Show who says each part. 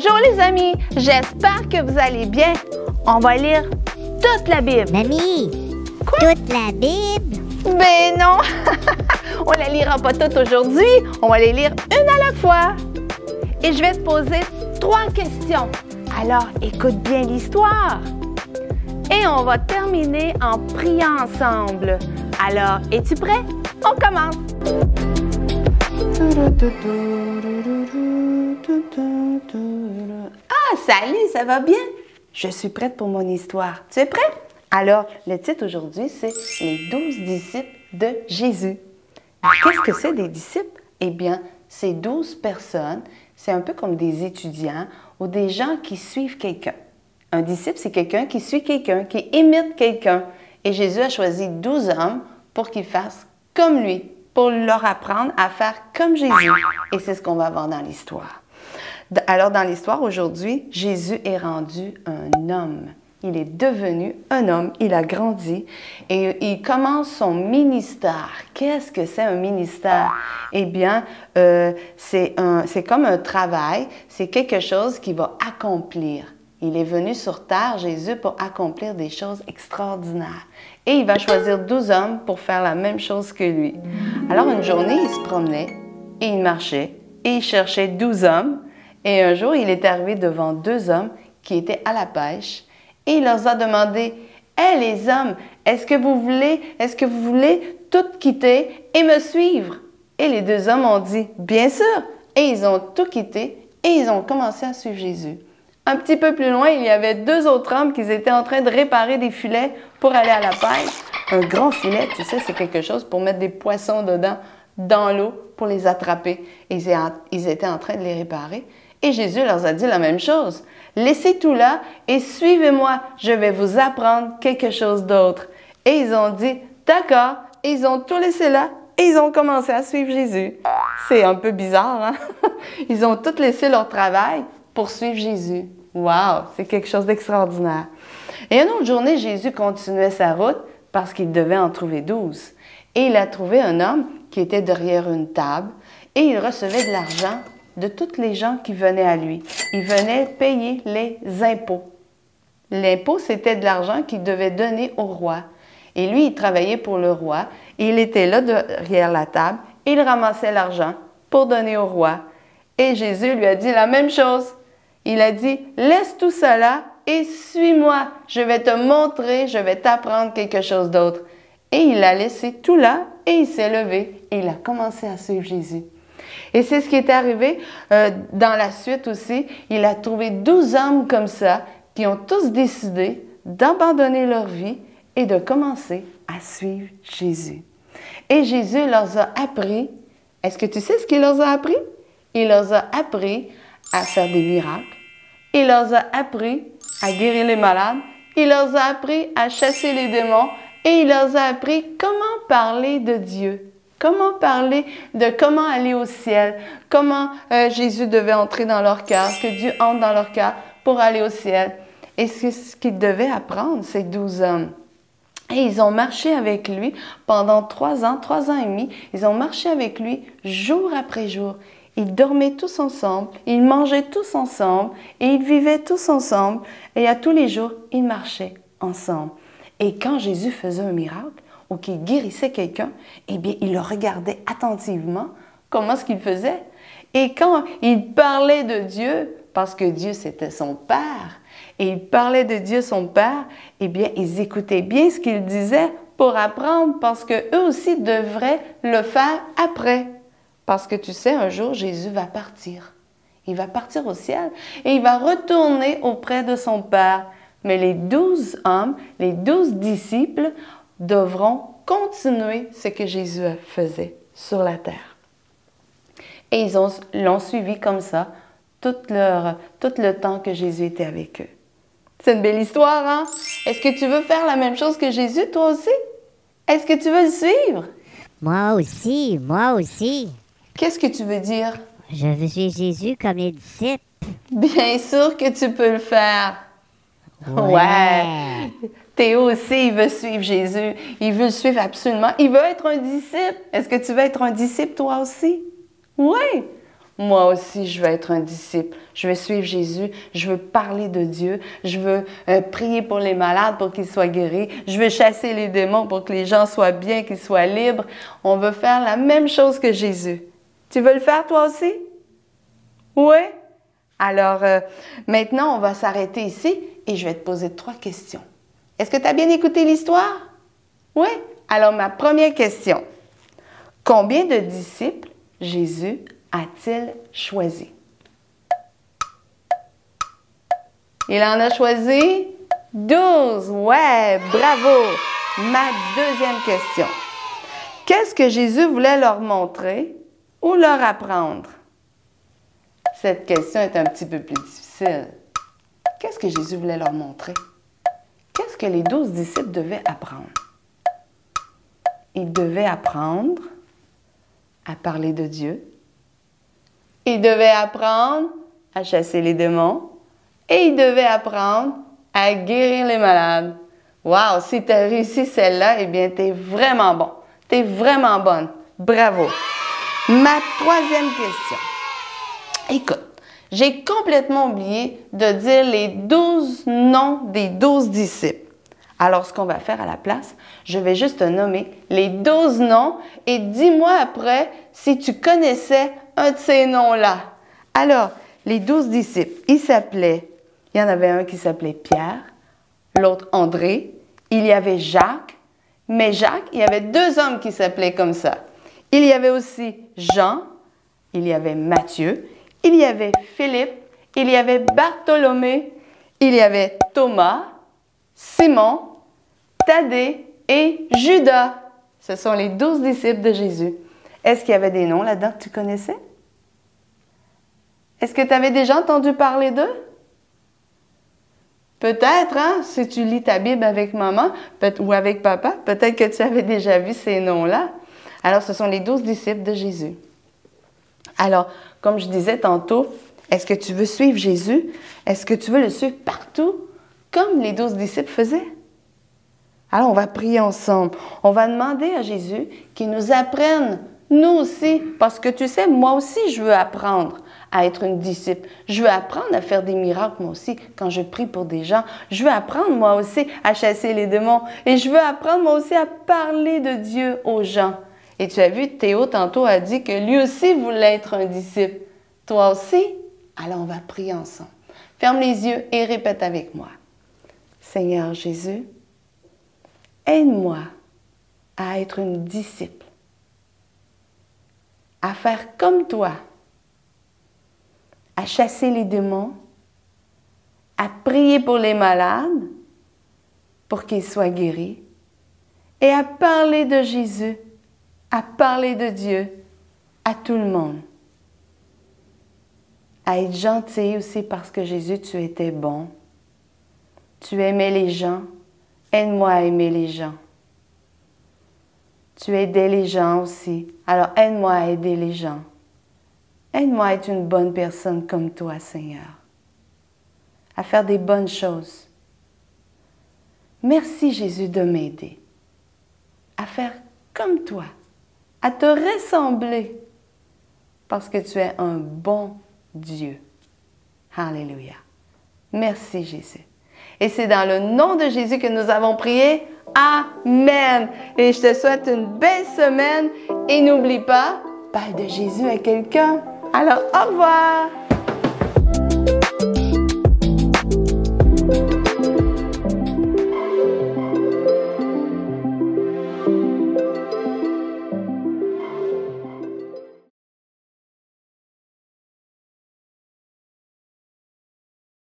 Speaker 1: Bonjour les amis, j'espère que vous allez bien. On va lire toute la Bible.
Speaker 2: Mamie, toute la Bible?
Speaker 1: Ben non, on la lira pas toute aujourd'hui, on va les lire une à la fois. Et je vais te poser 3 questions. Alors écoute bien l'histoire. Et on va terminer en priant ensemble. Alors, es-tu prêt? On commence. Ah, salut, ça va bien? Je suis prête pour mon histoire. Tu es prêt? Alors, le titre aujourd'hui, c'est « Les 12 disciples de Jésus ». Qu'est-ce que c'est des disciples? Eh bien, c'est 12 personnes, c'est un peu comme des étudiants ou des gens qui suivent quelqu'un. Un disciple, c'est quelqu'un qui suit quelqu'un, qui imite quelqu'un. Et Jésus a choisi 12 hommes pour qu'ils fassent comme lui, pour leur apprendre à faire comme Jésus. Et c'est ce qu'on va voir dans l'histoire. Alors, dans l'histoire, aujourd'hui, Jésus est rendu un homme. Il est devenu un homme, il a grandi et il commence son ministère. Qu'est-ce que c'est un ministère? Eh bien, c'est comme un travail, c'est quelque chose qu'il va accomplir. Il est venu sur terre, Jésus, pour accomplir des choses extraordinaires. Et il va choisir 12 hommes pour faire la même chose que lui. Alors, une journée, il se promenait et il marchait et il cherchait 12 hommes. Et un jour, il est arrivé devant 2 hommes qui étaient à la pêche. Et il leur a demandé, « Hé les hommes, est-ce que vous voulez tout quitter et me suivre? » Et les 2 hommes ont dit, « Bien sûr! » Et ils ont tout quitté et ils ont commencé à suivre Jésus. Un petit peu plus loin, il y avait 2 autres hommes qui étaient en train de réparer des filets pour aller à la pêche. Un grand filet, tu sais, c'est quelque chose pour mettre des poissons dedans, dans l'eau, pour les attraper. Et ils étaient en train de les réparer. Et Jésus leur a dit la même chose. « Laissez tout là et suivez-moi, je vais vous apprendre quelque chose d'autre. » Et ils ont dit « D'accord » et ils ont tout laissé là et ils ont commencé à suivre Jésus. C'est un peu bizarre, hein? Ils ont tout laissé leur travail pour suivre Jésus. Wow, c'est quelque chose d'extraordinaire. Et une autre journée, Jésus continuait sa route parce qu'il devait en trouver 12. Et il a trouvé un homme qui était derrière une table et il recevait de l'argent de tous les gens qui venaient à lui. Il venait payer les impôts. L'impôt, c'était de l'argent qu'il devait donner au roi. Et lui, il travaillait pour le roi. Il était là derrière la table. Il ramassait l'argent pour donner au roi. Et Jésus lui a dit la même chose. Il a dit, « Laisse tout cela et suis-moi. Je vais te montrer, je vais t'apprendre quelque chose d'autre. » Et il a laissé tout là et il s'est levé et il a commencé à suivre Jésus. Et c'est ce qui est arrivé dans la suite aussi. Il a trouvé 12 hommes comme ça qui ont tous décidé d'abandonner leur vie et de commencer à suivre Jésus. Et Jésus leur a appris, est-ce que tu sais ce qu'il leur a appris? Il leur a appris à faire des miracles. Il leur a appris à guérir les malades. Il leur a appris à chasser les démons. Et il leur a appris comment parler de Dieu. Comment parler de comment aller au ciel, comment Jésus devait entrer dans leur cœur, que Dieu entre dans leur cœur pour aller au ciel. Et c'est ce qu'ils devaient apprendre, ces 12 hommes. Et ils ont marché avec lui pendant 3 ans et demi. Ils ont marché avec lui jour après jour. Ils dormaient tous ensemble, ils mangeaient tous ensemble et ils vivaient tous ensemble. Et à tous les jours, ils marchaient ensemble. Et quand Jésus faisait un miracle, ou qu'il guérissait quelqu'un, eh bien, il le regardait attentivement, comment est-ce qu'il faisait. Et quand il parlait de Dieu, parce que Dieu, c'était son Père, et il parlait de Dieu, son Père, eh bien, ils écoutaient bien ce qu'il disait pour apprendre, parce qu'eux aussi devraient le faire après. Parce que tu sais, un jour, Jésus va partir. Il va partir au ciel et il va retourner auprès de son Père. Mais les 12 hommes, les 12 disciples, devront continuer ce que Jésus faisait sur la terre. Et ils l'ont suivi comme ça tout le temps que Jésus était avec eux. C'est une belle histoire, hein? Est-ce que tu veux faire la même chose que Jésus, toi aussi? Est-ce que tu veux le suivre?
Speaker 2: Moi aussi, moi aussi.
Speaker 1: Qu'est-ce que tu veux dire?
Speaker 2: Je veux suivre Jésus comme les disciples.
Speaker 1: Bien sûr que tu peux le faire. Ouais. Théo aussi, il veut suivre Jésus. Il veut le suivre absolument. Il veut être un disciple. Est-ce que tu veux être un disciple toi aussi? Oui. Moi aussi, je veux être un disciple. Je veux suivre Jésus. Je veux parler de Dieu. Je veux prier pour les malades pour qu'ils soient guéris. Je veux chasser les démons pour que les gens soient bien, qu'ils soient libres. On veut faire la même chose que Jésus. Tu veux le faire toi aussi? Oui? Alors, maintenant, on va s'arrêter ici et je vais te poser 3 questions. Est-ce que tu as bien écouté l'histoire? Oui? Alors, ma première question. Combien de disciples Jésus a-t-il choisi? Il en a choisi 12. Ouais, bravo! Ma deuxième question. Qu'est-ce que Jésus voulait leur montrer ou leur apprendre? Cette question est un petit peu plus difficile. Qu'est-ce que Jésus voulait leur montrer? Qu'est-ce que les 12 disciples devaient apprendre? Ils devaient apprendre à parler de Dieu. Ils devaient apprendre à chasser les démons. Et ils devaient apprendre à guérir les malades. Wow! Si tu as réussi celle-là, eh bien, tu es vraiment bon. Tu es vraiment bonne. Bravo! Ma troisième question. Écoute, j'ai complètement oublié de dire les 12 noms des 12 disciples. Alors, ce qu'on va faire à la place, je vais juste te nommer les 12 noms et dis-moi après si tu connaissais un de ces noms-là. Alors, les 12 disciples, il y en avait un qui s'appelait Pierre, l'autre André, il y avait Jacques, mais Jacques, il y avait 2 hommes qui s'appelaient comme ça. Il y avait aussi Jean, il y avait Matthieu, il y avait Philippe, il y avait Bartholomé, il y avait Thomas, Simon, Thaddée et Judas. Ce sont les 12 disciples de Jésus. Est-ce qu'il y avait des noms là-dedans que tu connaissais? Est-ce que tu avais déjà entendu parler d'eux? Peut-être, hein, si tu lis ta Bible avec maman ou avec papa, peut-être que tu avais déjà vu ces noms-là. Alors, ce sont les 12 disciples de Jésus. Alors, comme je disais tantôt, est-ce que tu veux suivre Jésus? Est-ce que tu veux le suivre partout, comme les 12 disciples faisaient? Alors, on va prier ensemble. On va demander à Jésus qu'il nous apprenne, nous aussi, parce que tu sais, moi aussi, je veux apprendre à être une disciple. Je veux apprendre à faire des miracles, moi aussi, quand je prie pour des gens. Je veux apprendre, moi aussi, à chasser les démons. Et je veux apprendre, moi aussi, à parler de Dieu aux gens. Et tu as vu, Théo, tantôt, a dit que lui aussi voulait être un disciple. Toi aussi? Alors, on va prier ensemble. Ferme les yeux et répète avec moi. Seigneur Jésus, aide-moi à être une disciple, à faire comme toi, à chasser les démons, à prier pour les malades, pour qu'ils soient guéris, et à parler de Jésus, à parler de Dieu à tout le monde. À être gentil aussi parce que Jésus, tu étais bon. Tu aimais les gens. Aide-moi à aimer les gens. Tu aidais les gens aussi. Alors aide-moi à aider les gens. Aide-moi à être une bonne personne comme toi, Seigneur. À faire des bonnes choses. Merci, Jésus, de m'aider. À faire comme toi. À te ressembler. Parce que tu es un bon Dieu. Alléluia. Merci, Jésus. Et c'est dans le nom de Jésus que nous avons prié. Amen. Et je te souhaite une belle semaine. Et n'oublie pas, parle de Jésus à quelqu'un. Alors, au revoir.